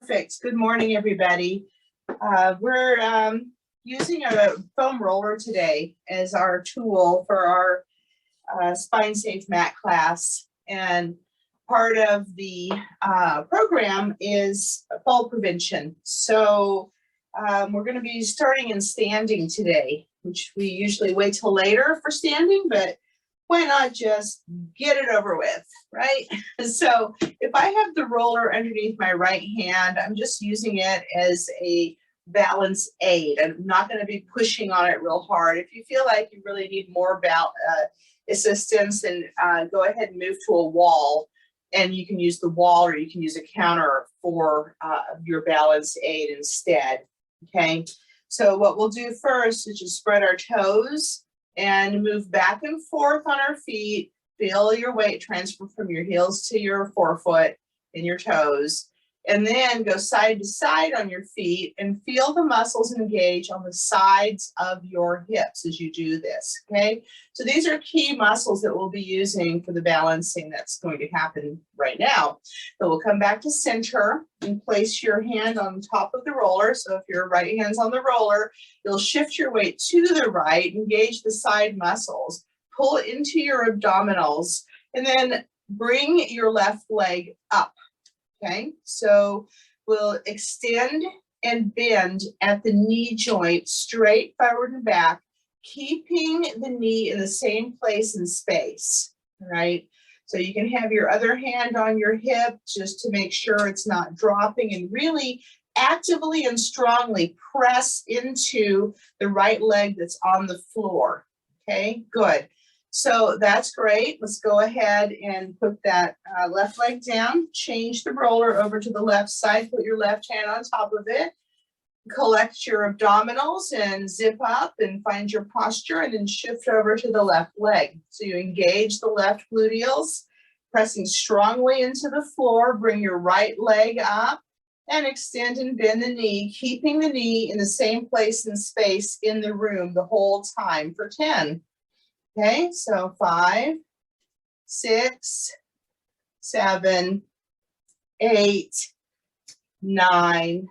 Perfect. Good morning, everybody. We're using a foam roller today as our tool for our Spine Safe mat class. And part of the program is fall prevention. So we're going to be starting in standing today, which we usually wait till later for standing, but why not just get it over with, right? So if I have the roller underneath my right hand, I'm just using it as a balance aid. I'm not going to be pushing on it real hard. If you feel like you really need more assistance, then go ahead and move to a wall, and you can use the wall or you can use a counter for your balance aid instead, okay? So what we'll do first is just spread our toes and move back and forth on our feet. Feel your weight transfer from your heels to your forefoot and your toes. And then go side to side on your feet and feel the muscles engage on the sides of your hips as you do this, okay? So these are key muscles that we'll be using for the balancing that's going to happen right now. So we'll come back to center and place your hand on top of the roller. So if your right hand's on the roller, you'll shift your weight to the right, engage the side muscles, pull it into your abdominals, and then bring your left leg up. Okay, so we'll extend and bend at the knee joint, straight forward and back, keeping the knee in the same place and space, all right? So you can have your other hand on your hip just to make sure it's not dropping, and really actively and strongly press into the right leg that's on the floor, okay? Good. So that's great. Let's go ahead and put that left leg down, change the roller over to the left side, put your left hand on top of it, collect your abdominals and zip up and find your posture, and then shift over to the left leg. So you engage the left gluteals, pressing strongly into the floor, bring your right leg up and extend and bend the knee, keeping the knee in the same place and space in the room the whole time for 10. Okay, so 5, 6, 7, 8, 9,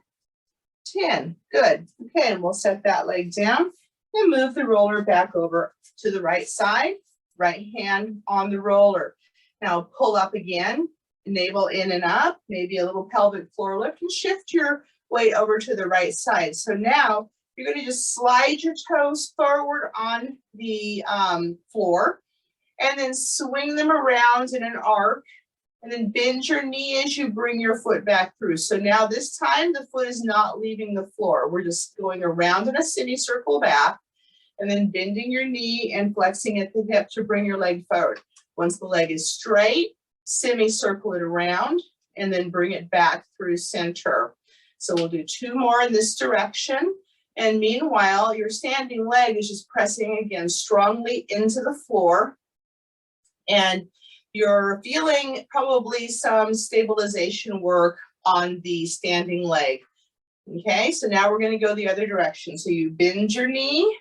10. Good. Okay, and we'll set that leg down and move the roller back over to the right side, right hand on the roller. Now pull up again, navel in and up, maybe a little pelvic floor lift, and shift your weight over to the right side. So now you're going to just slide your toes forward on the floor and then swing them around in an arc, and then bend your knee as you bring your foot back through. So now this time the foot is not leaving the floor. We're just going around in a semicircle back and then bending your knee and flexing at the hip to bring your leg forward. Once the leg is straight, semicircle it around and then bring it back through center. So we'll do 2 more in this direction. And meanwhile, your standing leg is just pressing again strongly into the floor. And you're feeling probably some stabilization work on the standing leg. Okay, so now we're going to go the other direction. So you bend your knee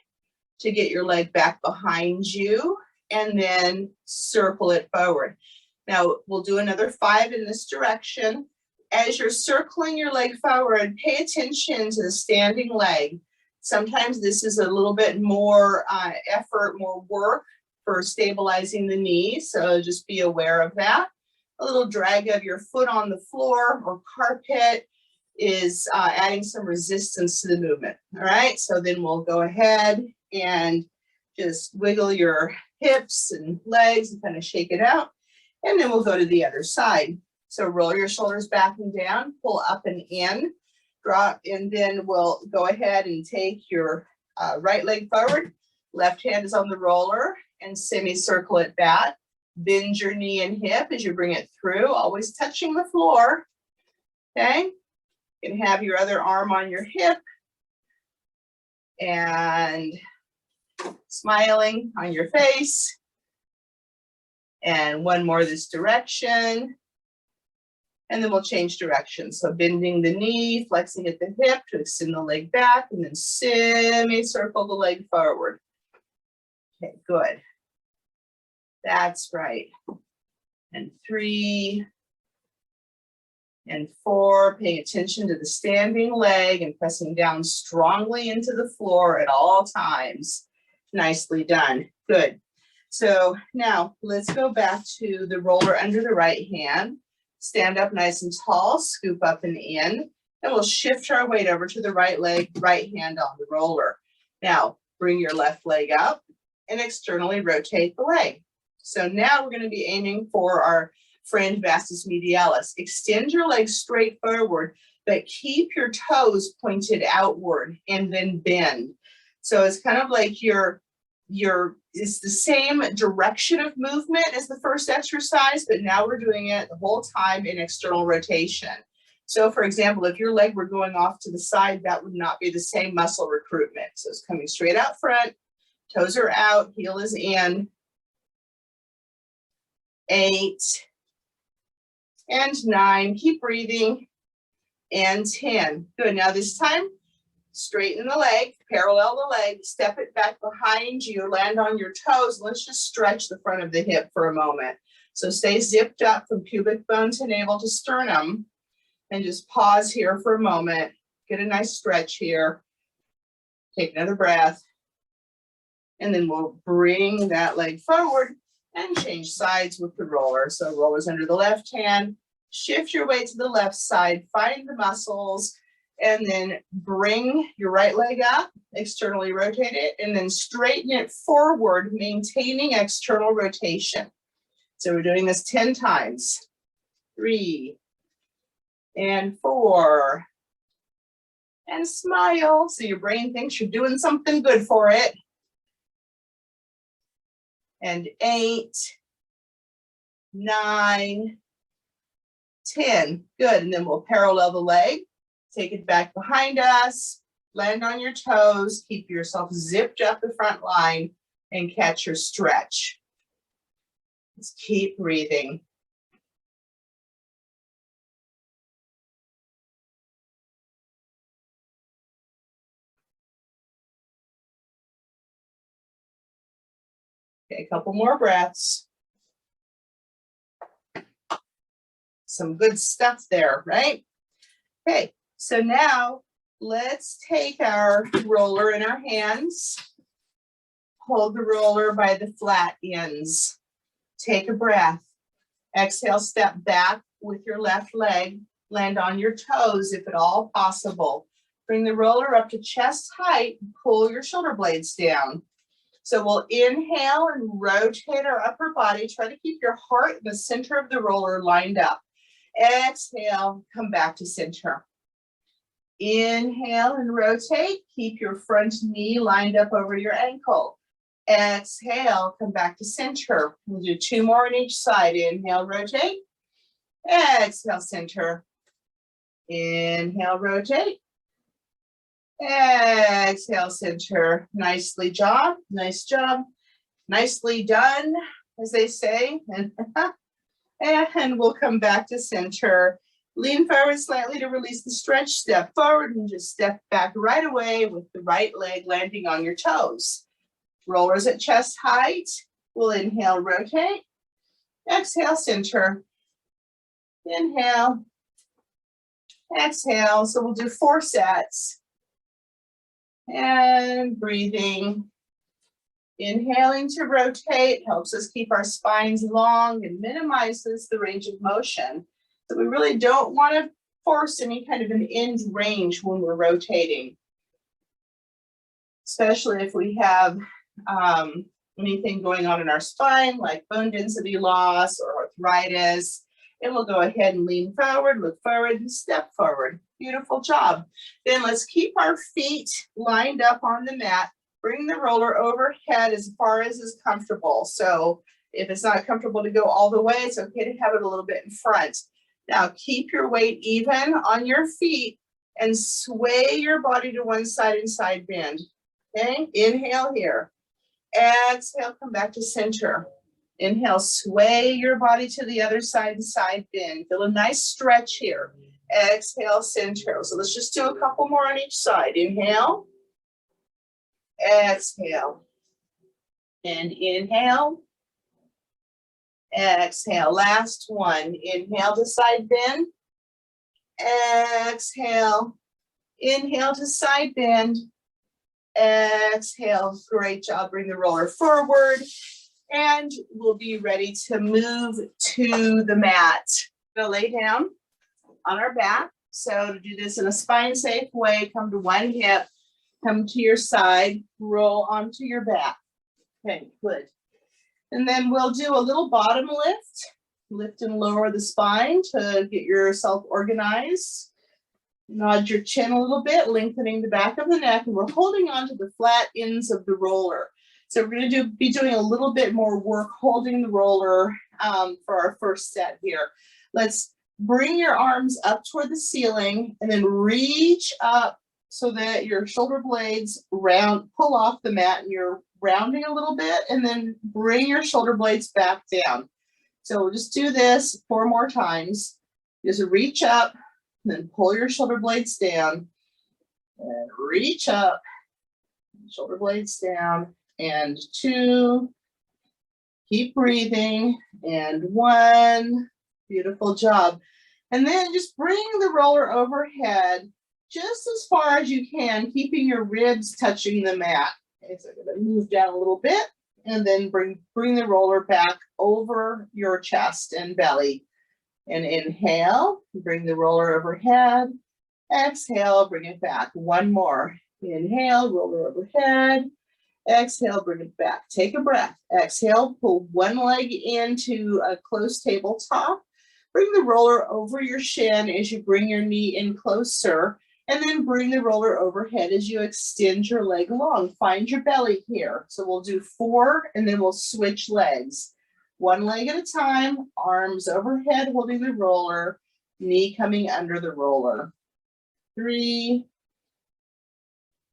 to get your leg back behind you and then circle it forward. Now we'll do another 5 in this direction. As you're circling your leg forward, pay attention to the standing leg. Sometimes this is a little bit more effort, more work for stabilizing the knee, so just be aware of that. A little drag of your foot on the floor or carpet is adding some resistance to the movement, all right? So then we'll go ahead and just wiggle your hips and legs and kind of shake it out, and then we'll go to the other side. So roll your shoulders back and down, pull up and in, drop, and then we'll go ahead and take your right leg forward. Left hand is on the roller and semicircle it back. Bend your knee and hip as you bring it through, always touching the floor. Okay, you can have your other arm on your hip and smiling on your face. And 1 more this direction. And then we'll change direction. So bending the knee, flexing at the hip to extend the leg back, and then semicircle the leg forward. Okay, good. That's right. And 3, and 4. Paying attention to the standing leg and pressing down strongly into the floor at all times. Nicely done. Good. So now let's go back to the roller under the right hand. Stand up nice and tall, scoop up and in, and we'll shift our weight over to the right leg, right hand on the roller. Now bring your left leg up and externally rotate the leg. So now we're going to be aiming for our friend vastus medialis. Extend your legs straight forward, but keep your toes pointed outward and then bend. So it's kind of like it's the same direction of movement as the first exercise, but now we're doing it the whole time in external rotation. So for example, if your leg were going off to the side, that would not be the same muscle recruitment. So it's coming straight out front, toes are out, heel is in. 8 and 9, keep breathing, and 10. Good. Now this time, straighten the leg, parallel the leg, step it back behind you, land on your toes. Let's just stretch the front of the hip for a moment. So stay zipped up from pubic bone to navel to sternum, and just pause here for a moment. Get a nice stretch here. Take another breath, and then we'll bring that leg forward and change sides with the roller. So rollers under the left hand, shift your weight to the left side, find the muscles, and then bring your right leg up, externally rotate it, and then straighten it forward, maintaining external rotation. So we're doing this 10 times. 3 and 4. And smile, so your brain thinks you're doing something good for it. And 8, 9, 10. Good. And then we'll parallel the leg, take it back behind us, land on your toes, keep yourself zipped up the front line, and catch your stretch. Let's keep breathing. Okay, a couple more breaths. Some good stuff there, right? Okay, so now let's take our roller in our hands. Hold the roller by the flat ends. Take a breath. Exhale, step back with your left leg. Land on your toes if at all possible. Bring the roller up to chest height. Pull your shoulder blades down. So we'll inhale and rotate our upper body. Try to keep your heart in the center of the roller lined up. Exhale, come back to center. Inhale and rotate. Keep your front knee lined up over your ankle. Exhale, come back to center. We'll do 2 more on each side. Inhale, rotate. Exhale, center. Inhale, rotate. Exhale, center. Nicely job. Nice job. Nicely done, as they say. And we'll come back to center. Lean forward slightly to release the stretch. Step forward and just step back right away with the right leg landing on your toes. Rollers at chest height. We'll inhale, rotate. Exhale, center. Inhale. Exhale. So we'll do 4 sets. And breathing. Inhaling to rotate helps us keep our spines long and minimizes the range of motion. So we really don't want to force any kind of an end range when we're rotating, especially if we have anything going on in our spine like bone density loss or arthritis. And we'll go ahead and lean forward, look forward, and step forward. Beautiful job. Then let's keep our feet lined up on the mat. Bring the roller overhead as far as is comfortable. So if it's not comfortable to go all the way, it's okay to have it a little bit in front. Now keep your weight even on your feet and sway your body to one side and side bend. Okay, inhale here. Exhale, come back to center. Inhale, sway your body to the other side and side bend. Feel a nice stretch here. Exhale, center. So let's just do a couple more on each side. Inhale. Exhale. And inhale. Exhale. Last one. Inhale to side bend. Exhale. Inhale to side bend. Exhale. Great job. Bring the roller forward. And we'll be ready to move to the mat. Go lay down on our back. So to do this in a spine safe way, come to one hip, come to your side, roll onto your back. Okay, good. And then we'll do a little bottom lift. Lift and lower the spine to get yourself organized. Nod your chin a little bit, lengthening the back of the neck, and we're holding on to the flat ends of the roller. So we're going to be doing a little bit more work holding the roller for our first set here. Let's bring your arms up toward the ceiling and then reach up so that your shoulder blades pull off the mat, and you're rounding a little bit, and then bring your shoulder blades back down. So we'll just do this 4 more times. Just reach up, and then pull your shoulder blades down, and reach up, shoulder blades down, and 2, keep breathing, and 1, beautiful job. And then just bring the roller overhead just as far as you can, keeping your ribs touching the mat. Okay, so I'm gonna move down a little bit, and then bring the roller back over your chest and belly. And inhale, bring the roller overhead. Exhale, bring it back. 1 more. Inhale, roller overhead. Exhale, bring it back. Take a breath. Exhale, pull one leg into a close tabletop. Bring the roller over your shin as you bring your knee in closer. And then bring the roller overhead as you extend your leg long. Find your belly here. So we'll do 4, and then we'll switch legs. 1 leg at a time, arms overhead holding the roller, knee coming under the roller. 3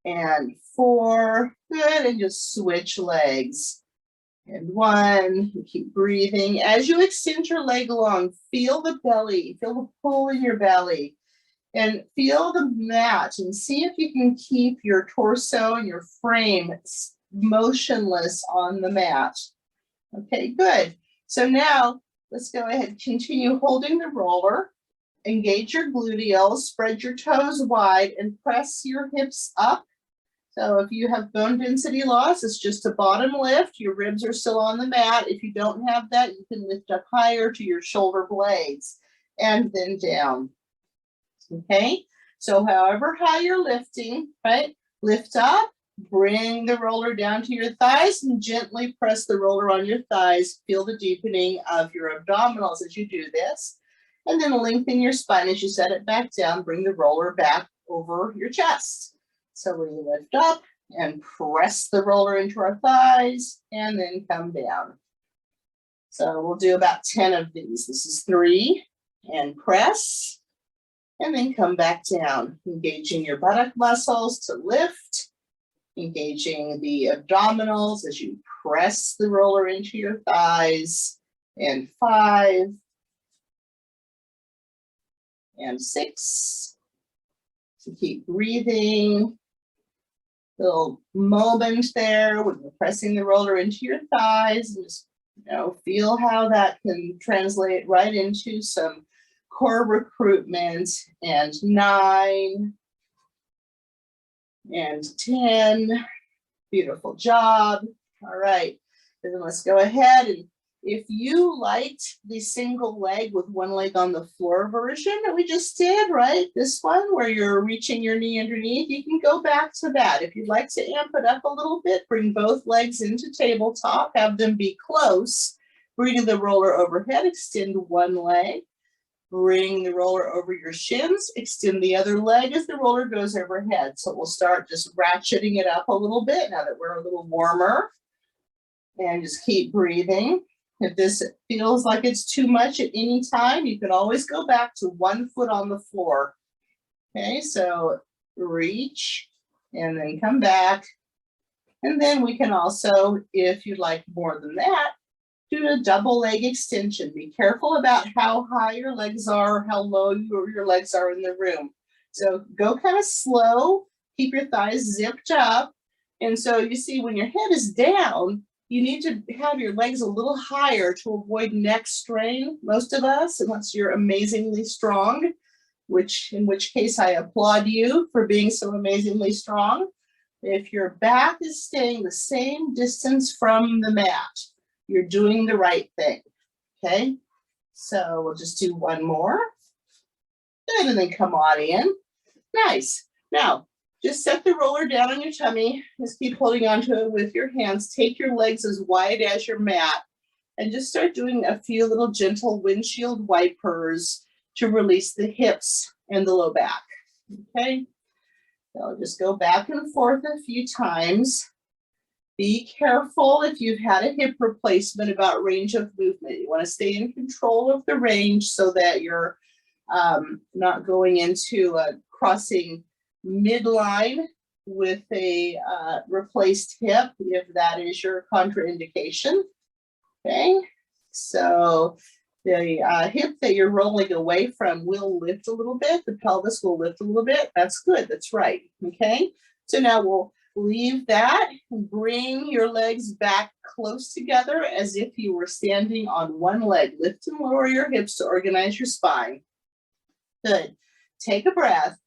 and 4, good, and just switch legs. And 1, keep breathing. As you extend your leg long, feel the belly, feel the pull in your belly, and feel the mat, and see if you can keep your torso and your frame motionless on the mat. Okay, good. So now let's go ahead and continue holding the roller. Engage your gluteals, spread your toes wide, and press your hips up. So if you have bone density loss, it's just a bottom lift. Your ribs are still on the mat. If you don't have that, you can lift up higher to your shoulder blades and then down. Okay, so however high you're lifting, right? Lift up. Bring the roller down to your thighs and gently press the roller on your thighs. Feel the deepening of your abdominals as you do this. And then lengthen your spine as you set it back down. Bring the roller back over your chest. So we lift up and press the roller into our thighs and then come down. So we'll do about 10 of these. This is 3, and press, and then come back down. Engaging your buttock muscles to lift. Engaging the abdominals as you press the roller into your thighs. And 5 and 6. So keep breathing. Little moment there when you're pressing the roller into your thighs, and just feel how that can translate right into some core recruitment. And 9 and 10. Beautiful job. All right, and then let's go ahead, and if you liked the single leg with 1 leg on the floor version that we just did, right? This one where you're reaching your knee underneath, you can go back to that. If you'd like to amp it up a little bit, bring both legs into tabletop, have them be close. Bring the roller overhead, extend 1 leg. Bring the roller over your shins, extend the other leg as the roller goes overhead. So we'll start just ratcheting it up a little bit now that we're a little warmer. And just keep breathing. If this feels like it's too much at any time, you can always go back to 1 foot on the floor. Okay, so reach and then come back. And then we can also, if you'd like more than that, do a double leg extension. Be careful about how high your legs are, how low your legs are in the room. So go kind of slow, keep your thighs zipped up. And so you see when your head is down, you need to have your legs a little higher to avoid neck strain, most of us, unless you're amazingly strong. in which case I applaud you for being so amazingly strong. If your back is staying the same distance from the mat, you're doing the right thing, okay? So we'll just do one more. Good, and then come on in. Nice. Now, just set the roller down on your tummy. Just keep holding onto it with your hands. Take your legs as wide as your mat and just start doing a few little gentle windshield wipers to release the hips and the low back, okay? So just go back and forth a few times. Be careful if you've had a hip replacement about range of movement. You want to stay in control of the range so that you're not going into crossing midline with a replaced hip if that is your contraindication. Okay, so the hip that you're rolling away from will lift a little bit. The pelvis will lift a little bit. That's good. That's right. Okay, so now we'll leave that and bring your legs back close together as if you were standing on one leg. Lift and lower your hips to organize your spine. Good. Take a breath.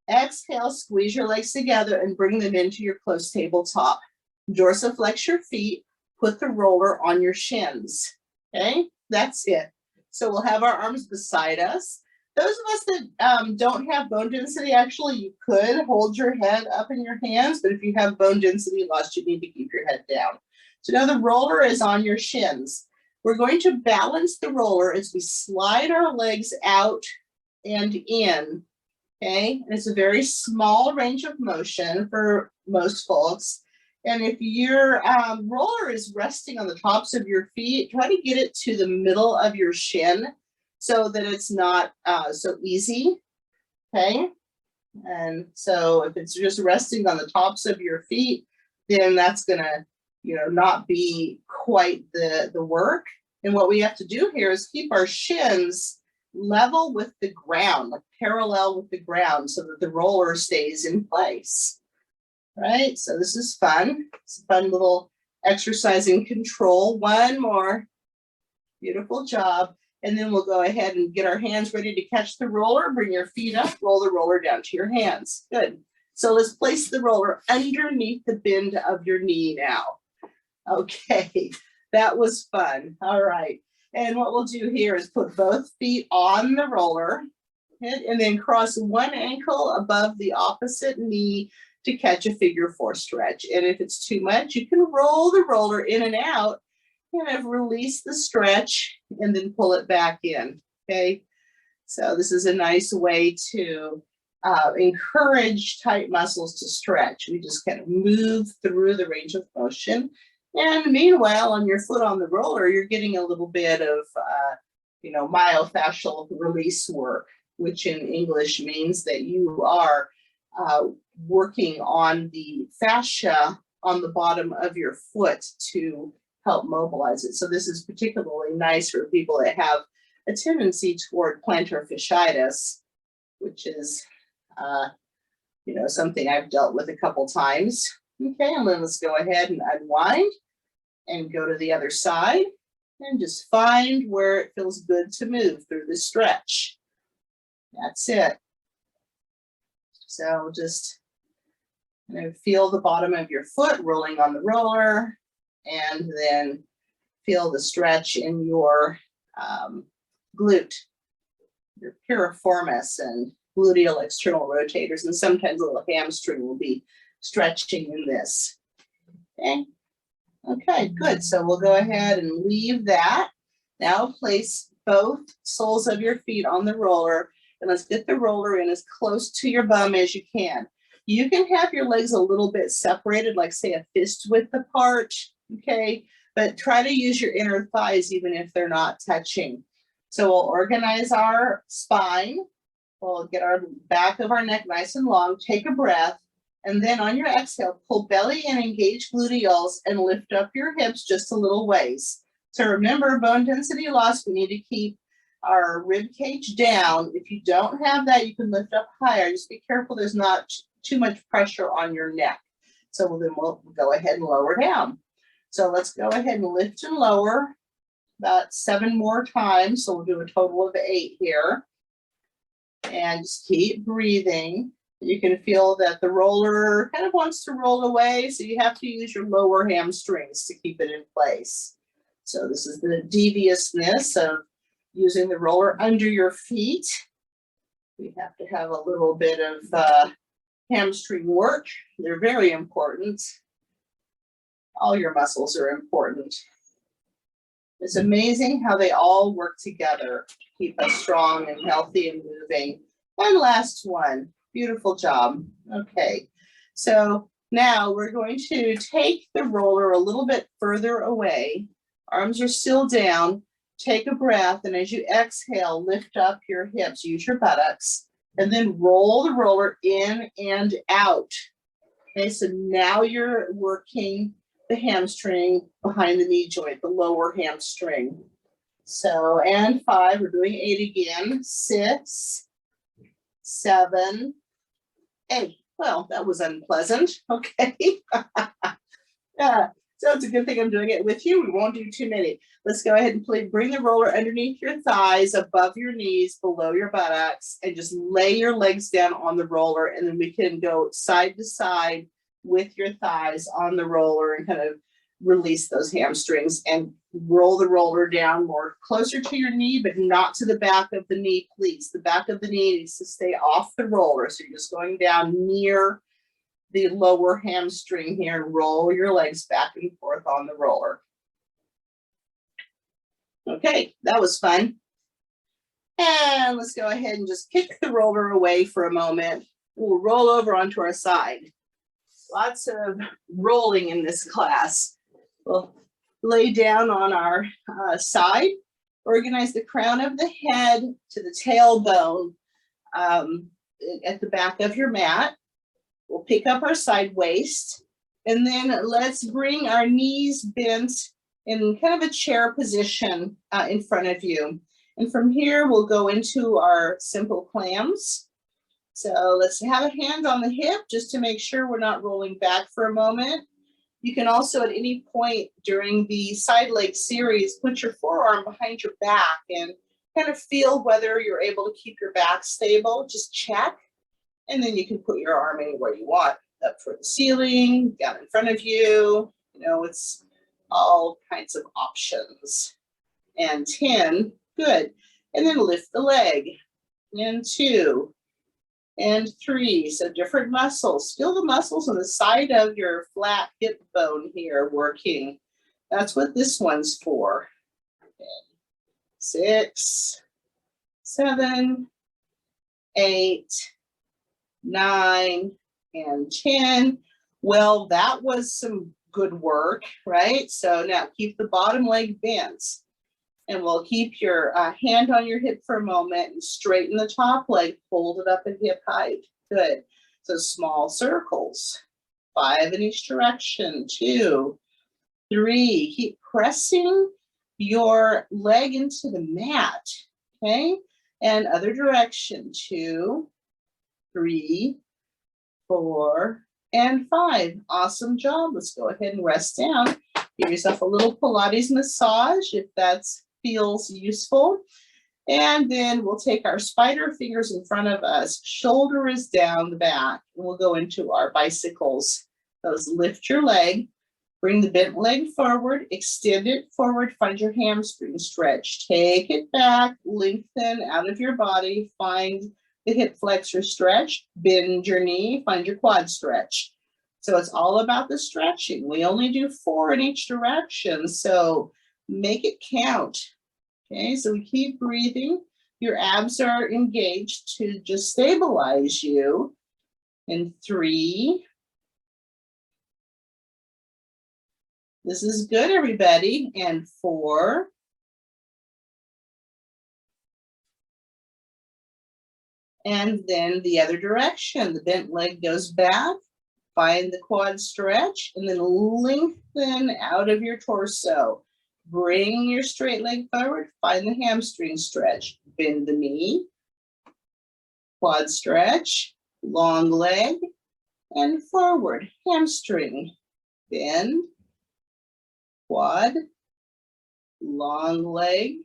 Exhale, squeeze your legs together and bring them into your close tabletop. Dorsiflex your feet. Put the roller on your shins. Okay, that's it. So we'll have our arms beside us. Those of us that don't have bone density, actually, you could hold your head up in your hands, but if you have bone density loss, you need to keep your head down. So now the roller is on your shins. We're going to balance the roller as we slide our legs out and in, okay? And it's a very small range of motion for most folks. And if your roller is resting on the tops of your feet, try to get it to the middle of your shin so that it's not so easy, okay? And so if it's just resting on the tops of your feet, then that's gonna, not be quite the work. And what we have to do here is keep our shins level with the ground, like parallel with the ground so that the roller stays in place. Right, so this is fun. It's a fun little exercise in control. One more. Beautiful job. And then we'll go ahead and get our hands ready to catch the roller. Bring your feet up, roll the roller down to your hands. Good. So let's place the roller underneath the bend of your knee now. Okay, that was fun. All right. And what we'll do here is put both feet on the roller and then cross one ankle above the opposite knee to catch a figure-4 stretch. And if it's too much, you can roll the roller in and out, kind of release the stretch and then pull it back in, okay? So this is a nice way to encourage tight muscles to stretch. We just kind of move through the range of motion. And meanwhile, on your foot on the roller, you're getting a little bit of, myofascial release work, which in English means that you are working on the fascia on the bottom of your foot to help mobilize it. So this is particularly nice for people that have a tendency toward plantar fasciitis, which is, something I've dealt with a couple times. Okay, and then let's go ahead and unwind and go to the other side and just find where it feels good to move through the stretch. That's it. So just feel the bottom of your foot rolling on the roller, and then feel the stretch in your glute, your piriformis and gluteal external rotators, and sometimes a little hamstring will be stretching in this. Okay, good. So we'll go ahead and leave that. Now place both soles of your feet on the roller, and let's get the roller in as close to your bum as you can. You can have your legs a little bit separated, like say a fist width apart, okay? But try to use your inner thighs even if they're not touching. So we'll organize our spine. We'll get our back of our neck nice and long. Take a breath. And then on your exhale, pull belly and engage gluteals and lift up your hips just a little ways. So remember, bone density loss, we need to keep our rib cage down. If you don't have that, you can lift up higher. Just be careful there's not too much pressure on your neck. So then we'll go ahead and lower down. So let's go ahead and lift and lower about 7 more times. So we'll do a total of 8 here. And just keep breathing. You can feel that the roller kind of wants to roll away, so you have to use your lower hamstrings to keep it in place. So this is the deviousness of using the roller under your feet. We have to have a little bit of hamstring work. They're very important. All your muscles are important. It's amazing how they all work together to keep us strong and healthy and moving. And last one. Beautiful job. Okay, so now we're going to take the roller a little bit further away. Arms are still down. Take a breath, and as you exhale, lift up your hips, use your buttocks, and then roll the roller in and out. Okay, so now you're working the hamstring behind the knee joint, the lower hamstring. So, and 5, we're doing 8 again. 6, 7, 8. Well, that was unpleasant. Okay. Yeah. So it's a good thing I'm doing it with you. We won't do too many. Let's go ahead and bring the roller underneath your thighs, above your knees, below your buttocks, and just lay your legs down on the roller. And then we can go side to side with your thighs on the roller and kind of release those hamstrings and roll the roller down more closer to your knee, but not to the back of the knee, please. The back of the knee needs to stay off the roller. So you're just going down near the lower hamstring here and roll your legs back and forth on the roller. Okay, that was fun. And let's go ahead and just kick the roller away for a moment. We'll roll over onto our side. Lots of rolling in this class. We'll lay down on our side, organize the crown of the head to the tailbone at the back of your mat. We'll pick up our side waist, and then let's bring our knees bent in kind of a chair position in front of you. And from here, we'll go into our simple clams. So let's have a hand on the hip just to make sure we're not rolling back for a moment. You can also at any point during the side leg series, put your forearm behind your back and kind of feel whether you're able to keep your back stable. Just check. And then you can put your arm anywhere you want, up toward the ceiling, down in front of you. You know, it's all kinds of options. And 10, good. And then lift the leg. And 2, and 3. So different muscles. Feel the muscles on the side of your flat hip bone here working. That's what this one's for. 6, 7, 8, 9, and 10. Well, that was some good work, right? So now keep the bottom leg bent, and we'll keep your hand on your hip for a moment and straighten the top leg, fold it up at hip height. Good. So small circles, 5 in each direction, 2, 3. Keep pressing your leg into the mat, okay? And other direction, 2, 3, 4, and 5. Awesome job. Let's go ahead and rest down. Give yourself a little Pilates massage if that feels useful. And then we'll take our spider fingers in front of us. Shoulder is down the back. And we'll go into our bicycles. Those lift your leg. Bring the bent leg forward. Extend it forward. Find your hamstring stretch. Take it back. Lengthen out of your body. Find the hip flexor stretch, bend your knee, find your quad stretch. So it's all about the stretching. We only do 4 in each direction, so make it count. Okay, so we keep breathing. Your abs are engaged to just stabilize you. And 3. This is good, everybody. And 4. And then the other direction, the bent leg goes back, find the quad stretch, and then lengthen out of your torso. Bring your straight leg forward, find the hamstring stretch, bend the knee, quad stretch, long leg, and forward, hamstring, bend, quad, long leg,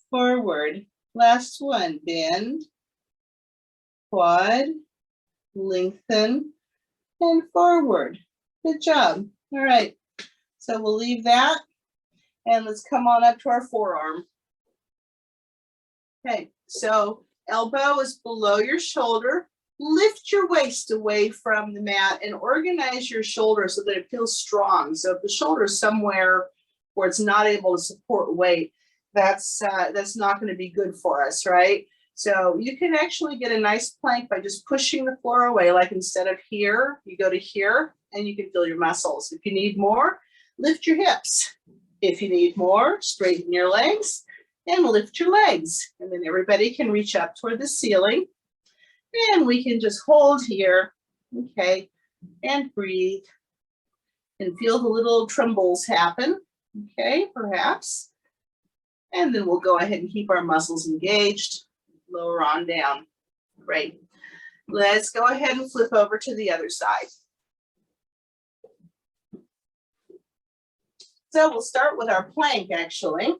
forward. Last one, bend, quad, lengthen, and forward. Good job. All right, so we'll leave that and let's come on up to our forearm. Okay, so elbow is below your shoulder. Lift your waist away from the mat and organize your shoulder so that it feels strong. So if the shoulder is somewhere where it's not able to support weight, that's not going to be good for us, right? So you can actually get a nice plank by just pushing the floor away. Like instead of here, you go to here and you can feel your muscles. If you need more, lift your hips. If you need more, straighten your legs and lift your legs. And then everybody can reach up toward the ceiling. And we can just hold here, okay, and breathe and feel the little trembles happen, okay, perhaps. And then we'll go ahead and keep our muscles engaged, lower on down. Great. Let's go ahead and flip over to the other side. So we'll start with our plank, actually,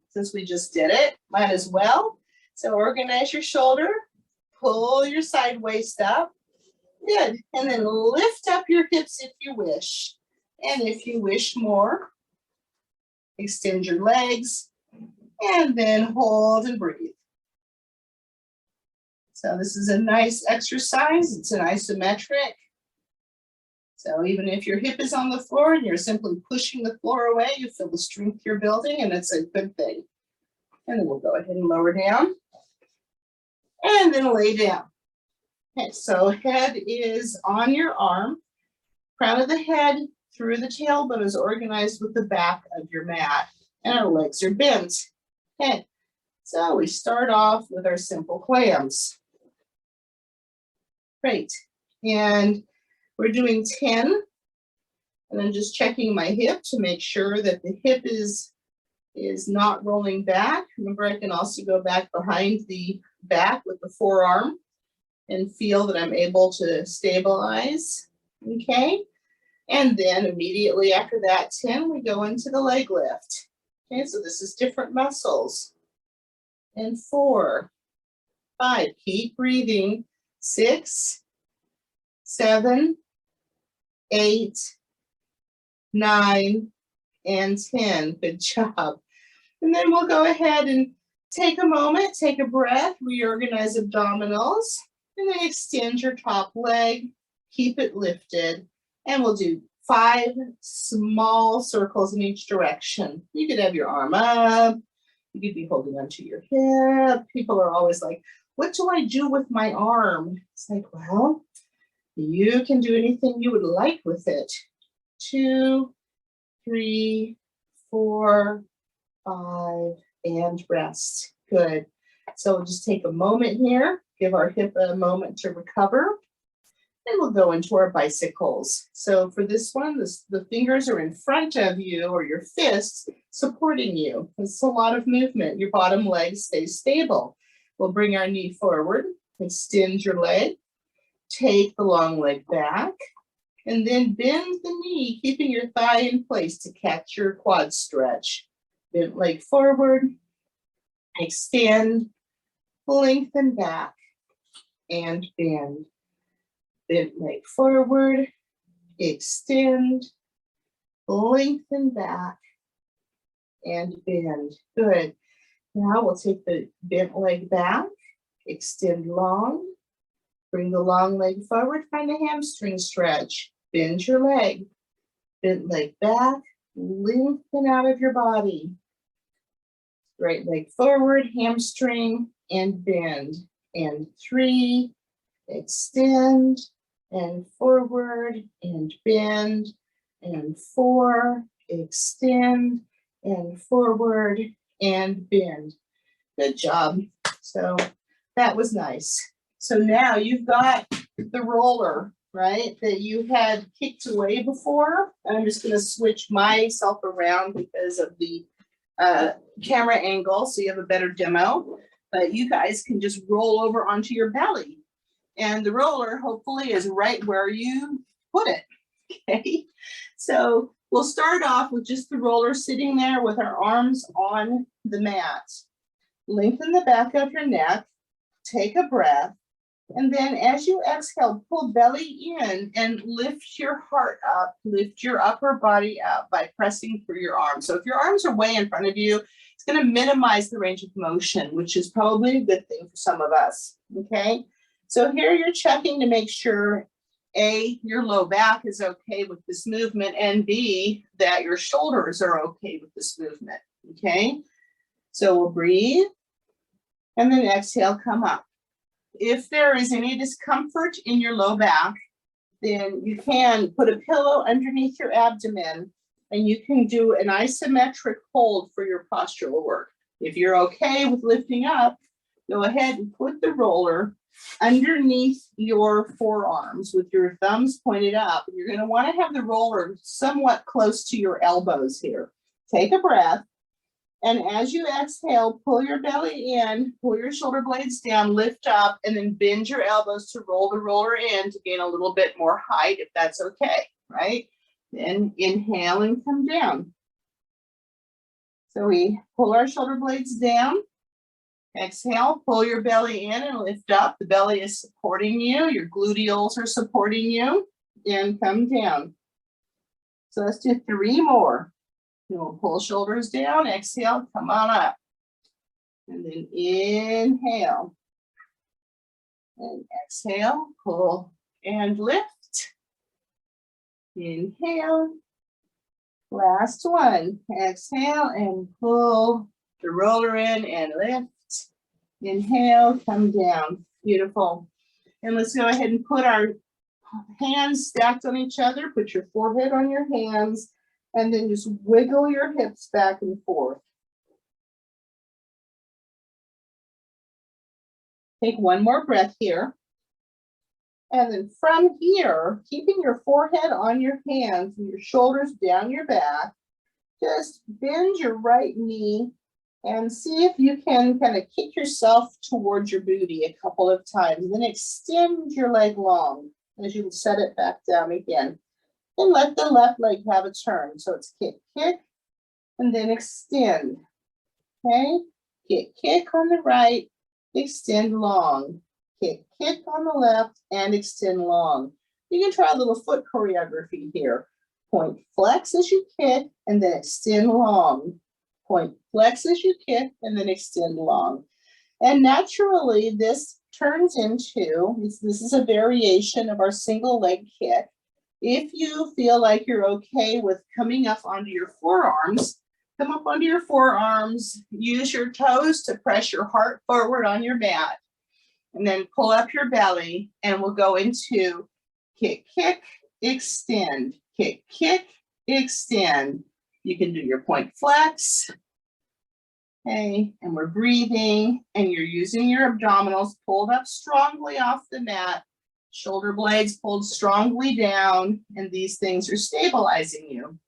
since we just did it, might as well. So organize your shoulder. Pull your side waist up. Good. And then lift up your hips if you wish. And if you wish more, extend your legs and then hold and breathe. So this is a nice exercise. It's an isometric. So even if your hip is on the floor and you're simply pushing the floor away, you feel the strength you're building, and it's a good thing. And then we'll go ahead and lower down. And then lay down. Okay, so head is on your arm. Crown of the head through the tailbone is organized with the back of your mat. And our legs are bent. Okay, so we start off with our simple clams. Great. And we're doing 10. And I'm just checking my hip to make sure that the hip is not rolling back. Remember, I can also go back behind the back with the forearm and feel that I'm able to stabilize, okay? And then immediately after that 10, we go into the leg lift. Okay, so this is different muscles. And 4, 5, keep breathing. 6, 7, 8, 9, and 10. Good job. And then we'll go ahead and take a moment, take a breath, reorganize abdominals, and then extend your top leg, keep it lifted, and we'll do 5 small circles in each direction. You could have your arm up, you could be holding onto your hip. People are always like, what do I do with my arm? It's like, well, you can do anything you would like with it. 2, 3, 4, 5, and rest. Good. So we'll just take a moment here, give our hip a moment to recover, and we'll go into our bicycles. So for this one, the fingers are in front of you, or your fists supporting you. It's a lot of movement. Your bottom leg stays stable. We'll bring our knee forward, extend your leg, take the long leg back, and then bend the knee, keeping your thigh in place to catch your quad stretch. Bent leg forward, extend, lengthen back, and bend. Bent leg forward, extend, lengthen back, and bend. Good. Now we'll take the bent leg back, extend long, bring the long leg forward, find a hamstring stretch, bend your leg, bent leg back, lengthen out of your body. Right leg forward, hamstring, and bend. And 3, extend, and forward, and bend. And 4, extend, and forward, and bend. Good job. So that was nice. So now you've got the roller, right, that you had kicked away before. I'm just going to switch myself around because of the camera angle, so you have a better demo. But you guys can just roll over onto your belly. And the roller hopefully is right where you put it. Okay. So we'll start off with just the roller sitting there with our arms on the mat. Lengthen the back of your neck. Take a breath. And then as you exhale, pull belly in and lift your heart up, lift your upper body up by pressing through your arms. So if your arms are way in front of you, it's going to minimize the range of motion, which is probably a good thing for some of us, okay? So here you're checking to make sure, A, your low back is okay with this movement, and B, that your shoulders are okay with this movement, okay? So we'll breathe, and then exhale, come up. If there is any discomfort in your low back, then you can put a pillow underneath your abdomen and you can do an isometric hold for your postural work. If you're okay with lifting up, go ahead and put the roller underneath your forearms with your thumbs pointed up. You're going to want to have the roller somewhat close to your elbows here. Take a breath. And as you exhale, pull your belly in, pull your shoulder blades down, lift up, and then bend your elbows to roll the roller in to gain a little bit more height, if that's okay, right? Then inhale and come down. So we pull our shoulder blades down. Exhale, pull your belly in and lift up. The belly is supporting you. Your gluteals are supporting you. And come down. So let's do 3 more. We'll pull shoulders down, exhale, come on up. And then inhale. And exhale, pull and lift. Inhale. Last one. Exhale and pull the roller in and lift. Inhale, come down. Beautiful. And let's go ahead and put our hands stacked on each other. Put your forehead on your hands. And then just wiggle your hips back and forth. Take one more breath here. And then from here, keeping your forehead on your hands and your shoulders down your back, just bend your right knee and see if you can kind of kick yourself towards your booty a couple of times. And then extend your leg long as you set it back down again. And let the left leg have a turn. So it's kick, kick, and then extend. Okay? Kick, kick on the right, extend long. Kick, kick on the left, and extend long. You can try a little foot choreography here. Point, flex as you kick, and then extend long. Point, flex as you kick, and then extend long. And naturally, this turns into, this is a variation of our single leg kick. If you feel like you're okay with coming up onto your forearms, come up onto your forearms, use your toes to press your heart forward on your mat, and then pull up your belly, and we'll go into kick, kick, extend, kick, kick, extend. You can do your point flex, okay, and we're breathing, and you're using your abdominals pulled up strongly off the mat, shoulder blades pulled strongly down, and these things are stabilizing you.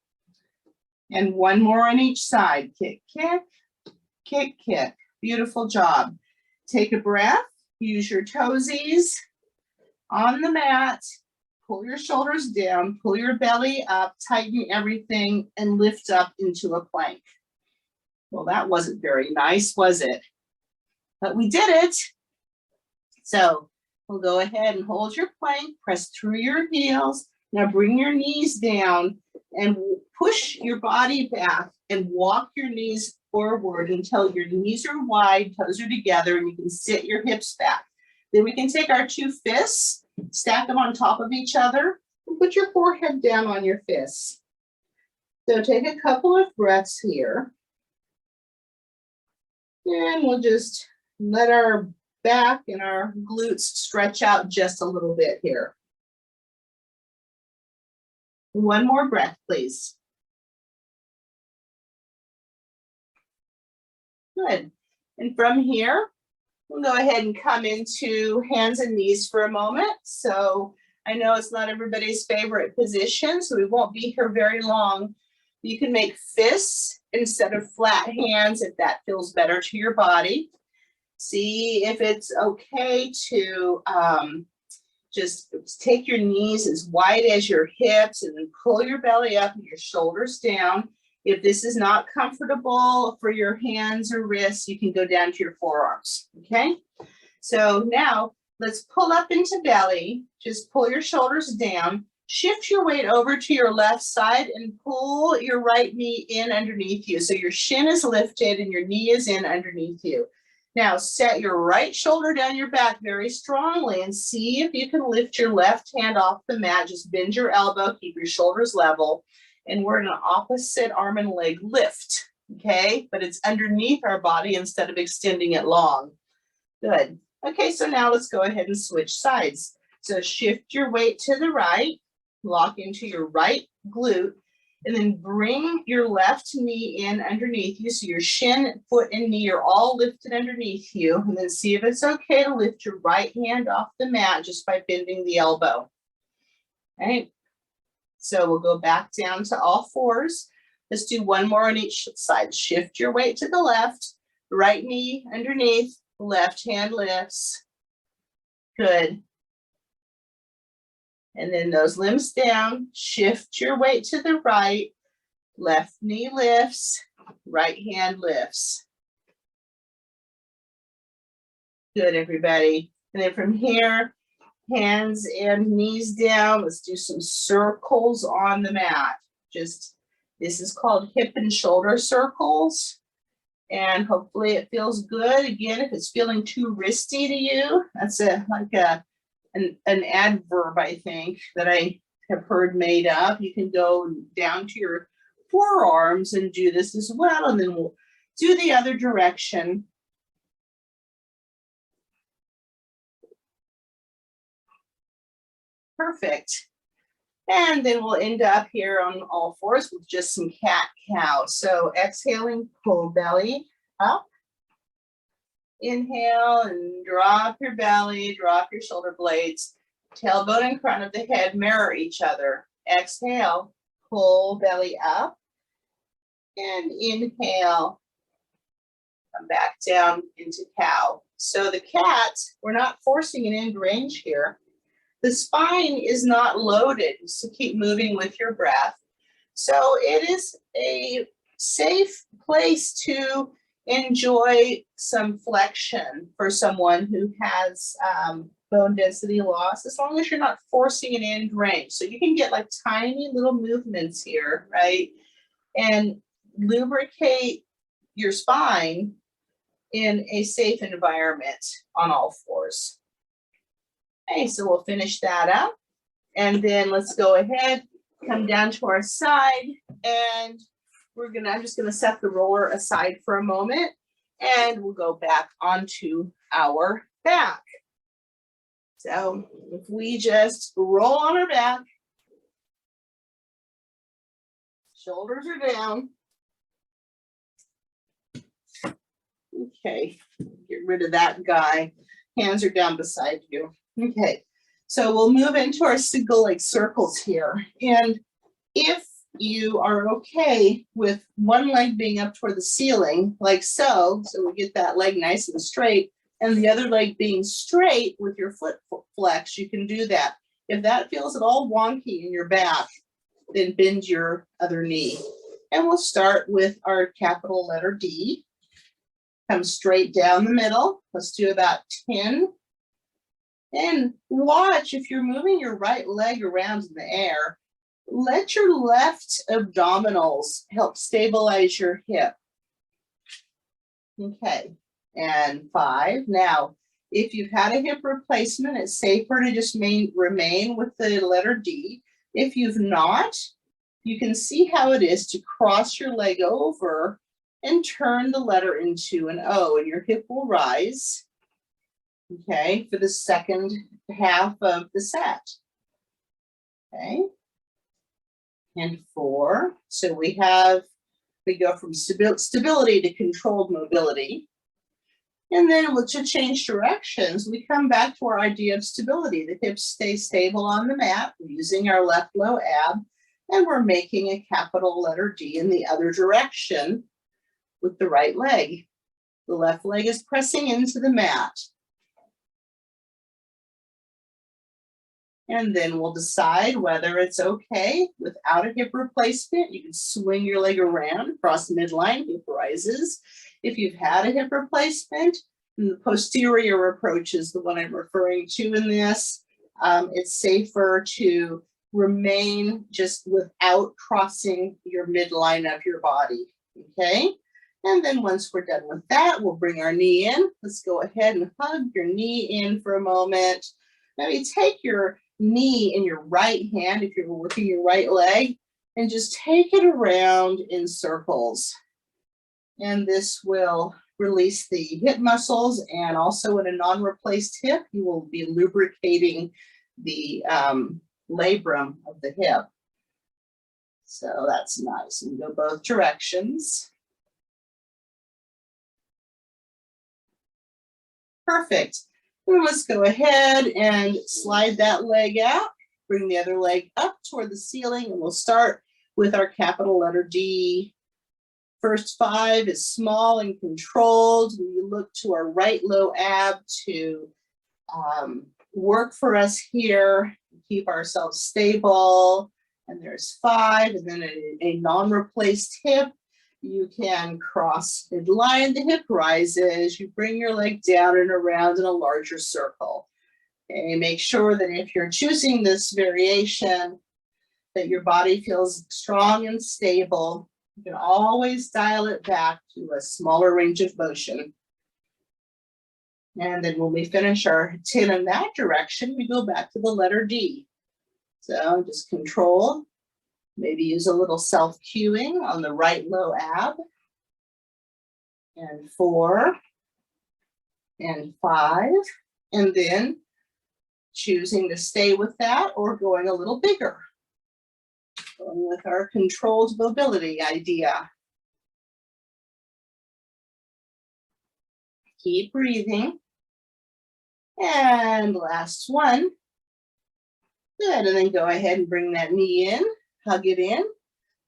And one more on each side. Kick, kick, kick, kick. Beautiful job. Take a breath. Use your toesies on the mat. Pull your shoulders down. Pull your belly up. Tighten everything and lift up into a plank. Well, that wasn't very nice, was it? But we did it. So we'll go ahead and hold your plank, press through your heels. Now bring your knees down and push your body back and walk your knees forward until your knees are wide, toes are together, and you can sit your hips back. Then we can take our 2 fists, stack them on top of each other, and put your forehead down on your fists. So take a couple of breaths here. And we'll just let our back and our glutes stretch out just a little bit here. One more breath, please. Good. And from here, we'll go ahead and come into hands and knees for a moment. So I know it's not everybody's favorite position, so we won't be here very long. You can make fists instead of flat hands if that feels better to your body. See if it's okay to just take your knees as wide as your hips and then pull your belly up and your shoulders down. If this is not comfortable for your hands or wrists, you can go down to your forearms, okay? So now let's pull up into belly. Just pull your shoulders down. Shift your weight over to your left side and pull your right knee in underneath you. So your shin is lifted and your knee is in underneath you. Now set your right shoulder down your back very strongly and see if you can lift your left hand off the mat. Just bend your elbow, keep your shoulders level. And we're in an opposite arm and leg lift, okay? But it's underneath our body instead of extending it long. Good. Okay, so now let's go ahead and switch sides. So shift your weight to the right, lock into your right glute, and then bring your left knee in underneath you. So your shin, foot, and knee are all lifted underneath you. And then see if it's okay to lift your right hand off the mat just by bending the elbow. All right. So we'll go back down to all fours. Let's do one more on each side. Shift your weight to the left, right knee underneath, left hand lifts. Good. And then those limbs down, shift your weight to the right, left knee lifts, right hand lifts. Good, everybody. And then from here, hands and knees down. Let's do some circles on the mat. This is called hip and shoulder circles. And hopefully it feels good. Again, if it's feeling too wristy to you, that's an adverb, I think, that I have heard made up. You can go down to your forearms and do this as well. And then we'll do the other direction. Perfect. And then we'll end up here on all fours with just some cat-cow. So exhaling, pull belly up. Inhale and drop your belly, drop your shoulder blades. Tailbone and front of the head mirror each other. Exhale, pull belly up. And inhale, come back down into cow. So the cat, we're not forcing an end range here. The spine is not loaded, so keep moving with your breath. So it is a safe place to enjoy some flexion for someone who has bone density loss, as long as you're not forcing an end range. So you can get like tiny little movements here, right? And lubricate your spine in a safe environment on all fours. Okay, so we'll finish that up. And then let's go ahead, come down to our side, and I'm just gonna set the roller aside for a moment, and we'll go back onto our back. So if we just roll on our back, shoulders are down. Okay, get rid of that guy. Hands are down beside you. Okay, so we'll move into our single leg circles here. And if you are okay with one leg being up toward the ceiling, like so we get that leg nice and straight, and the other leg being straight with your foot flex, you can do that. If that feels at all wonky in your back, then bend your other knee. And we'll start with our capital letter D. Come straight down the middle. Let's do about 10. And watch, if you're moving your right leg around in the air, let your left abdominals help stabilize your hip. Okay, and 5. Now, if you've had a hip replacement, it's safer to just remain with the letter D. If you've not, you can see how it is to cross your leg over and turn the letter into an O, and your hip will rise. Okay, for the second half of the set. Okay, and 4. So we go from stability to controlled mobility. And then to change directions, we come back to our idea of stability. The hips stay stable on the mat, we're using our left low ab, and we're making a capital letter D in the other direction with the right leg. The left leg is pressing into the mat. And then we'll decide whether it's okay without a hip replacement. You can swing your leg around across midline, hip rises. If you've had a hip replacement, And the posterior approach is the one I'm referring to in this. It's safer to remain just without crossing your midline of your body, okay? And then once we're done with that, we'll bring our knee in. Let's go ahead and hug your knee in for a moment. Maybe take your knee in your right hand if you're working your right leg and just take it around in circles. And this will release the hip muscles, and also in a non-replaced hip, you will be lubricating the labrum of the hip. So that's nice. And go both directions. Perfect. And let's go ahead and slide that leg out. Bring the other leg up toward the ceiling, and we'll start with our capital letter D. First 5 is small and controlled. We look to our right low ab to work for us here, keep ourselves stable. And there's 5, and then a non-replaced hip. You can cross midline, the hip rises, you bring your leg down and around in a larger circle. Okay, make sure that if you're choosing this variation, that your body feels strong and stable. You can always dial it back to a smaller range of motion. And then when we finish our 10 in that direction, we go back to the letter D. So just control, maybe use a little self-cueing on the right low ab. And 4, and 5, and then choosing to stay with that or going a little bigger. Going with our controlled mobility idea. Keep breathing. And last one. Good, and then go ahead and bring that knee in, hug it in,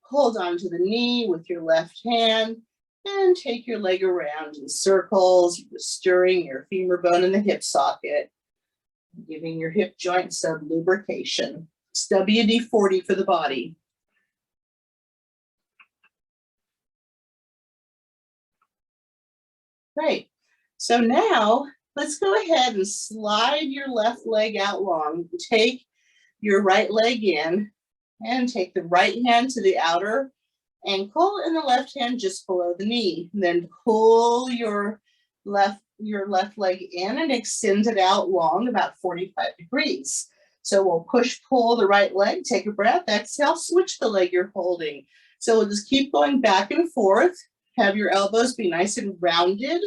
hold on to the knee with your left hand, and take your leg around in circles, stirring your femur bone in the hip socket, giving your hip joint some lubrication. It's WD-40 for the body. Great. So now let's go ahead and slide your left leg out long. Take your right leg in and take the right hand to the outer ankle and the left hand just below the knee. And then pull your left leg in and extend it out long, about 45 degrees. So we'll push, pull the right leg, take a breath, exhale, switch the leg you're holding. So we'll just keep going back and forth. Have your elbows be nice and rounded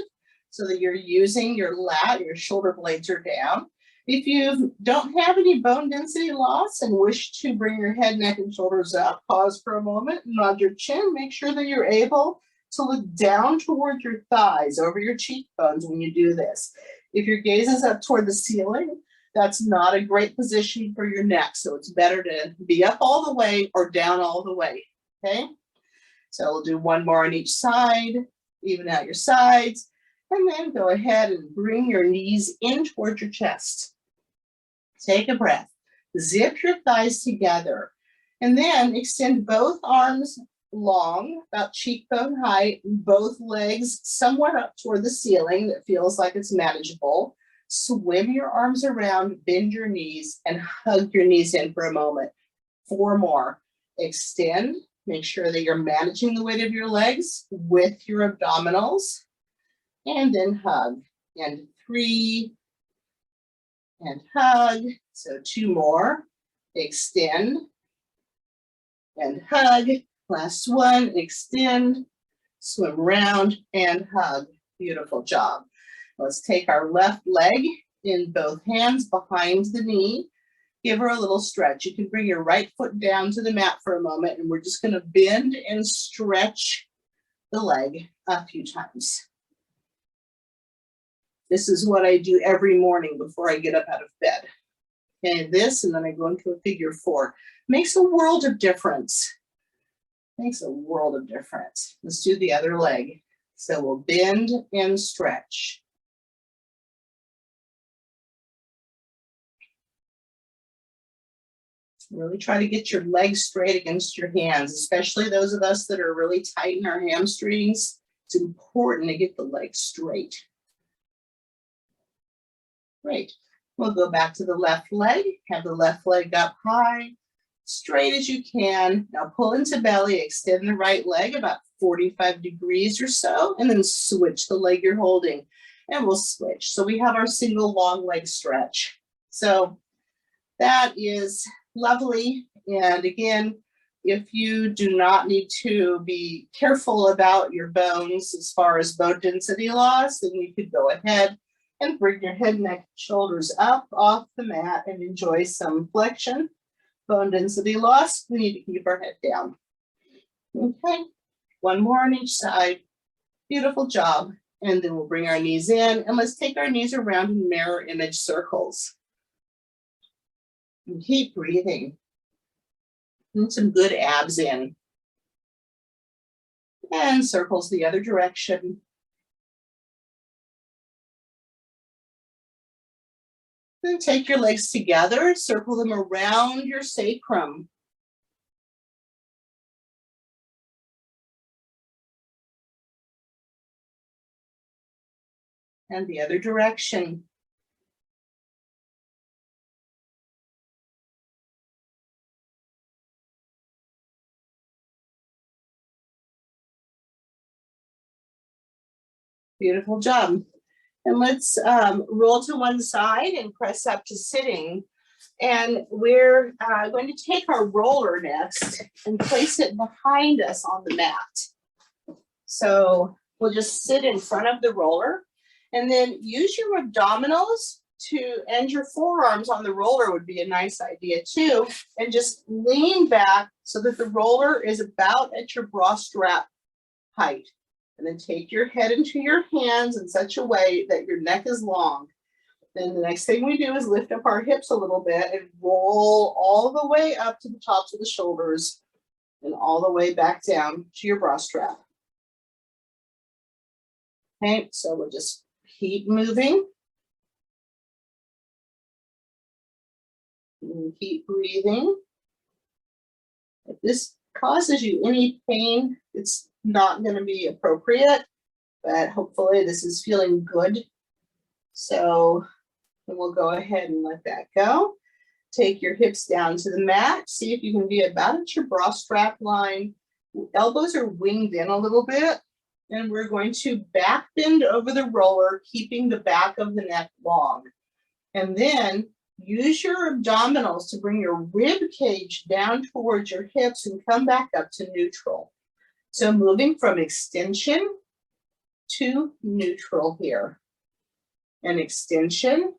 so that you're using your lat, your shoulder blades are down. If you don't have any bone density loss and wish to bring your head, neck, and shoulders up, pause for a moment, nod your chin, make sure that you're able to look down toward your thighs, over your cheekbones when you do this. If your gaze is up toward the ceiling, that's not a great position for your neck, so it's better to be up all the way or down all the way, okay? So we'll do one more on each side, even out your sides, and then go ahead and bring your knees in toward your chest. Take a breath, zip your thighs together, and then extend both arms long, about cheekbone height, both legs somewhat up toward the ceiling that feels like it's manageable. Swim your arms around, bend your knees, and hug your knees in for a moment. 4 more. Extend, make sure that you're managing the weight of your legs with your abdominals, and then hug. And 3, and hug. So 2 more. Extend, and hug. Last one, extend, swim around, and hug. Beautiful job. Let's take our left leg in both hands behind the knee. Give her a little stretch. You can bring your right foot down to the mat for a moment, and we're just going to bend and stretch the leg a few times. This is what I do every morning before I get up out of bed. Okay, this, and then I go into a figure 4. Makes a world of difference. Makes a world of difference. Let's do the other leg. So we'll bend and stretch. Really try to get your legs straight against your hands, especially those of us that are really tight in our hamstrings. It's important to get the legs straight. Great. We'll go back to the left leg, have the left leg up high, straight as you can. Now pull into belly, extend the right leg about 45 degrees or so, and then switch the leg you're holding. And we'll switch. So we have our single long leg stretch. So that is lovely. And again, if you do not need to be careful about your bones as far as bone density loss, then you could go ahead and bring your head, neck, shoulders up off the mat and enjoy some flexion. Bone density loss, we need to keep our head down. Okay, one more on each side. Beautiful job. And then we'll bring our knees in and let's take our knees around in mirror image circles. And keep breathing. And some good abs in. And circles the other direction. Then take your legs together, circle them around your sacrum. And the other direction. Beautiful job. And let's roll to one side and press up to sitting. And we're going to take our roller next and place it behind us on the mat. So we'll just sit in front of the roller and then use your abdominals to, and your forearms on the roller would be a nice idea too. And just lean back so that the roller is about at your bra strap height. And then take your head into your hands in such a way that your neck is long. Then the next thing we do is lift up our hips a little bit and roll all the way up to the tops of the shoulders and all the way back down to your bra strap. Okay, so we'll just keep moving. And keep breathing. If this causes you any pain, it's not going to be appropriate, but hopefully this is feeling good. So we'll go ahead and let that go. Take your hips down to the mat. See if you can be about at your bra strap line. Elbows are winged in a little bit. And we're going to back bend over the roller, keeping the back of the neck long. And then use your abdominals to bring your rib cage down towards your hips and come back up to neutral. So moving from extension to neutral here. And extension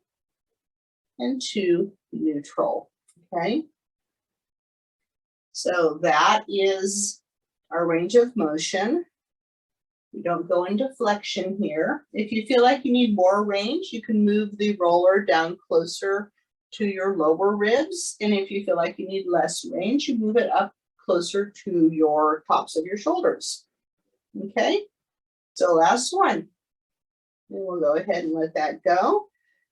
and to neutral, okay? So that is our range of motion. We don't go into flexion here. If you feel like you need more range, you can move the roller down closer to your lower ribs. And if you feel like you need less range, you move it up closer to your tops of your shoulders. Okay, so last one. And we'll go ahead and let that go.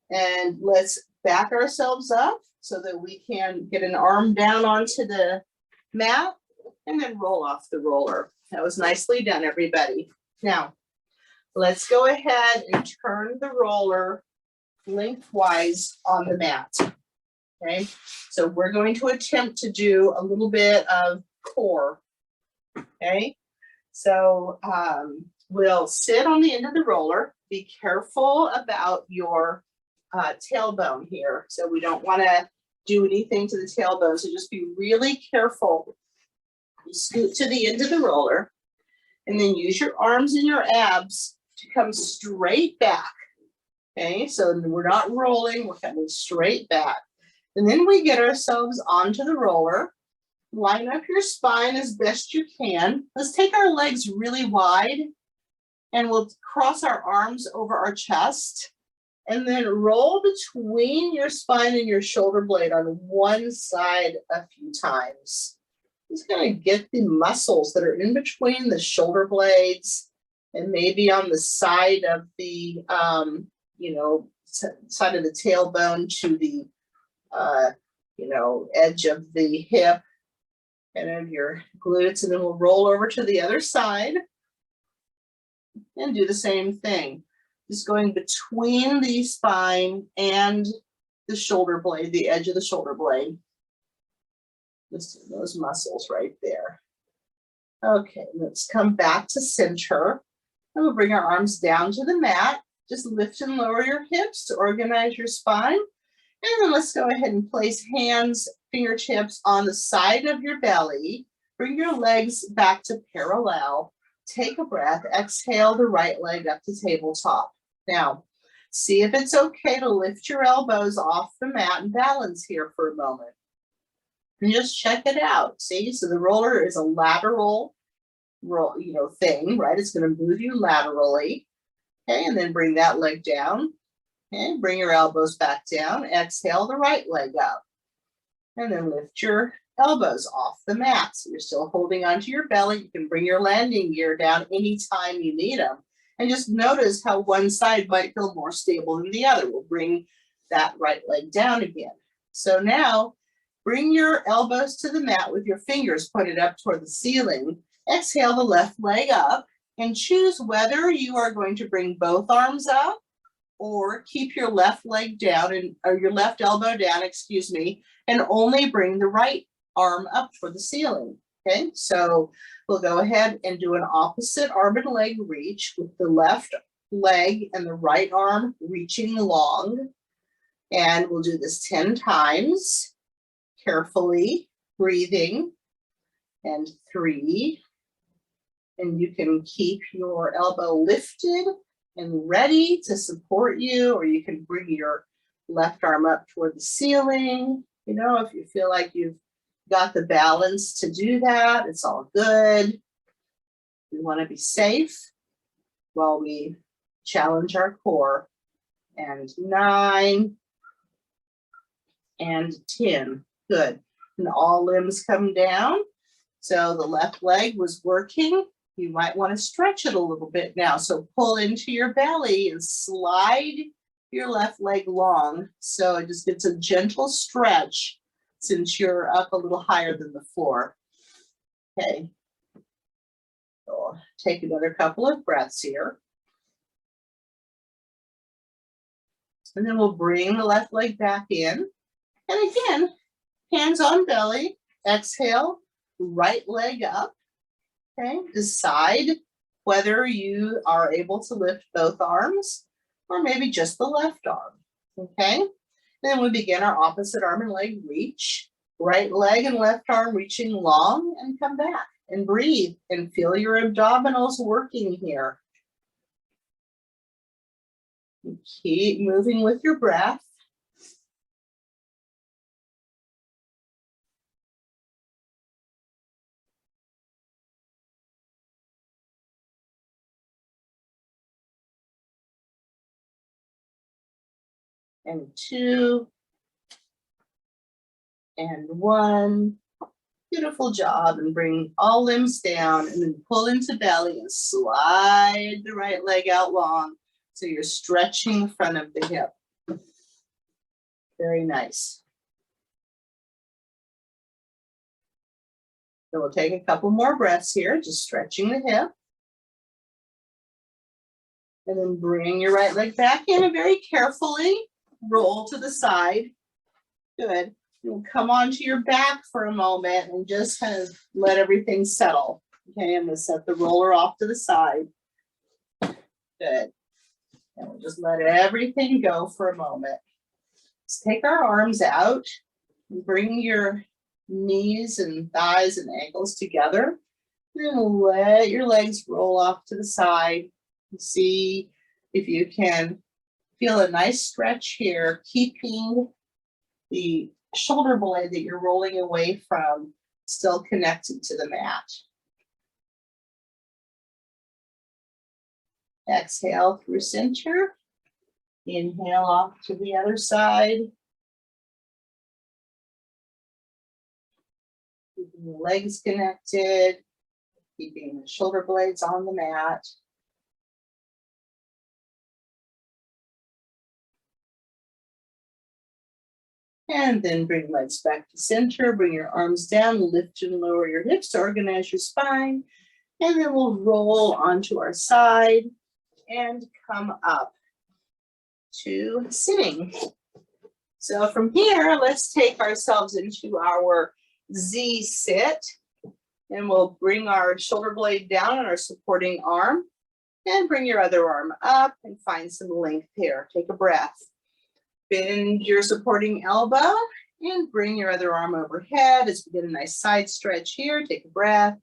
And let's back ourselves up so that we can get an arm down onto the mat and then roll off the roller. That was nicely done, everybody. Now, let's go ahead and turn the roller lengthwise on the mat. Okay, so we're going to attempt to do a little bit of core. Okay, so we'll sit on the end of the roller. Be careful about your tailbone here. So we don't want to do anything to the tailbone. So just be really careful. You scoot to the end of the roller and then use your arms and your abs to come straight back. Okay, so we're not rolling, we're coming straight back. And then we get ourselves onto the roller. Line up your spine as best you can. Let's take our legs really wide and we'll cross our arms over our chest and then roll between your spine and your shoulder blade on one side a few times. It's going to get the muscles that are in between the shoulder blades and maybe on the side of the, side of the tailbone to the, edge of the hip and of your glutes. And then we'll roll over to the other side and do the same thing. just going between the spine and the shoulder blade, the edge of the shoulder blade. Just those muscles right there. Okay, let's come back to center. And we'll bring our arms down to the mat. Just lift and lower your hips to organize your spine. And then let's go ahead and place hands, fingertips on the side of your belly. Bring your legs back to parallel. Take a breath. Exhale the right leg up to tabletop. Now, see if it's okay to lift your elbows off the mat and balance here for a moment. And just check it out. See, so the roller is a lateral roll, thing, right? It's going to move you laterally. Okay, and then bring that leg down. Okay, bring your elbows back down. Exhale the right leg up. And then lift your elbows off the mat. So you're still holding onto your belly. You can bring your landing gear down anytime you need them. And just notice how one side might feel more stable than the other. We'll bring that right leg down again. So now bring your elbows to the mat with your fingers pointed up toward the ceiling. Exhale the left leg up and choose whether you are going to bring both arms up or keep your left leg down or your left elbow down, and only bring the right arm up toward the ceiling. Okay, so we'll go ahead and do an opposite arm and leg reach with the left leg and the right arm reaching long. And we'll do this 10 times, carefully breathing. And 3. And you can keep your elbow lifted and ready to support you, or you can bring your left arm up toward the ceiling. If you feel like you've got the balance to do that, it's all good. We want to be safe while we challenge our core. And 9 and 10. Good. And all limbs come down. So the left leg was working. You might want to stretch it a little bit now. So pull into your belly and slide your left leg long. So it just gets a gentle stretch since you're up a little higher than the floor. Okay. So take another couple of breaths here. And then we'll bring the left leg back in. And again, hands on belly. Exhale, right leg up. Okay, decide whether you are able to lift both arms or maybe just the left arm. Okay, then we begin our opposite arm and leg reach. Right leg and left arm reaching long, and come back and breathe and feel your abdominals working here. And keep moving with your breath. And 2 and 1. Beautiful job. And bring all limbs down and then pull into belly and slide the right leg out long. So you're stretching the front of the hip. Very nice. So we'll take a couple more breaths here, just stretching the hip. And then bring your right leg back in and very carefully roll to the side. Good. You'll come onto your back for a moment and just kind of let everything settle. Okay, I'm going to set the roller off to the side. Good. And we'll just let everything go for a moment. Let's take our arms out and bring your knees and thighs and ankles together. And let your legs roll off to the side. See if you can feel a nice stretch here, keeping the shoulder blade that you're rolling away from still connected to the mat. Exhale through center. Inhale off to the other side. Keeping the legs connected, keeping the shoulder blades on the mat. And then bring legs back to center, bring your arms down, lift and lower your hips to organize your spine. And then we'll roll onto our side and come up. to sitting. So from here, let's take ourselves into our Z sit, and we'll bring our shoulder blade down on our supporting arm and bring your other arm up and find some length here. Take a breath. Bend your supporting elbow and bring your other arm overhead as we get a nice side stretch here. Take a breath.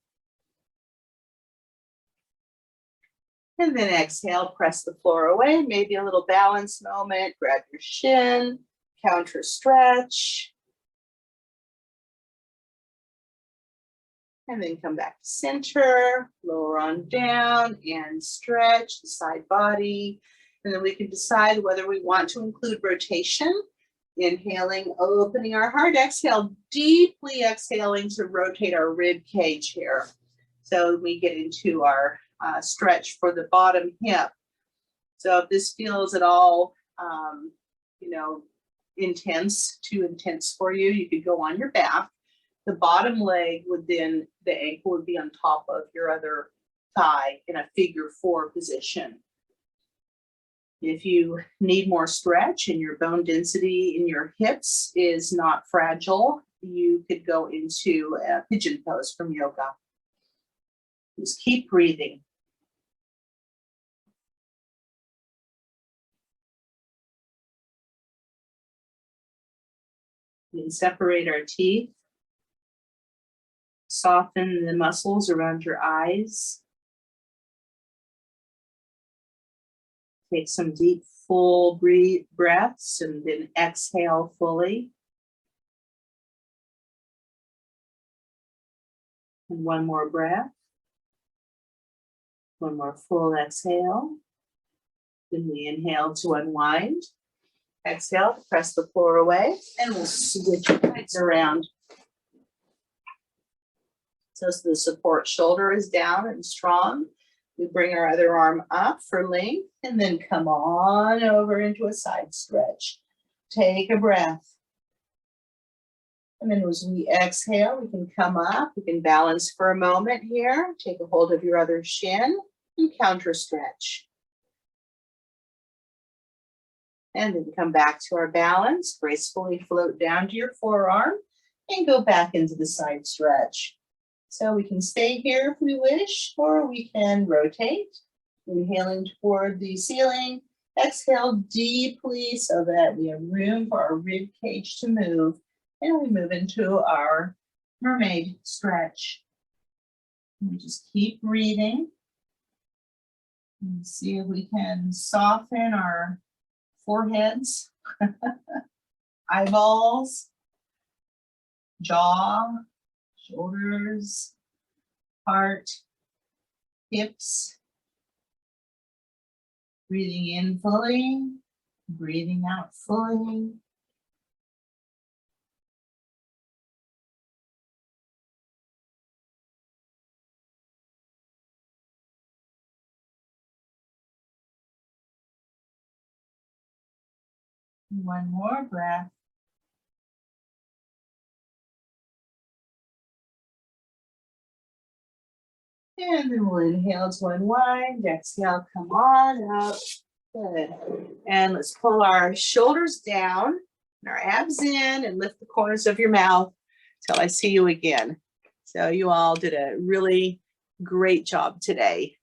And then exhale, press the floor away, maybe a little balance moment, grab your shin, counter stretch. And then come back to center, lower on down and stretch the side body. And then we can decide whether we want to include rotation. Inhaling, opening our heart, exhale, deeply exhaling to rotate our rib cage here. So we get into our stretch for the bottom hip. So if this feels at all, intense, too intense for you, you could go on your back. The bottom leg would then, the ankle would be on top of your other thigh in a figure 4 position. If you need more stretch and your bone density in your hips is not fragile, you could go into a pigeon pose from yoga. Just keep breathing. We can separate our teeth. Soften the muscles around your eyes. Take some deep, full breaths and then exhale fully. And one more breath. One more full exhale. Then we inhale to unwind. Exhale, press the floor away, and we'll switch sides around. So the support shoulder is down and strong. We bring our other arm up for length and then come on over into a side stretch. Take a breath. And then as we exhale, we can come up. We can balance for a moment here. Take a hold of your other shin and counter stretch. And then come back to our balance. Gracefully float down to your forearm and go back into the side stretch. So we can stay here if we wish, or we can rotate, inhaling toward the ceiling. Exhale deeply so that we have room for our rib cage to move. And we move into our mermaid stretch. And just keep breathing. And see if we can soften our foreheads, eyeballs, jaw, shoulders, heart, hips. Breathing in fully, breathing out fully. One more breath. And then we'll inhale to unwind. Exhale, come on up. Good. And let's pull our shoulders down and our abs in and lift the corners of your mouth till I see you again. So you all did a really great job today.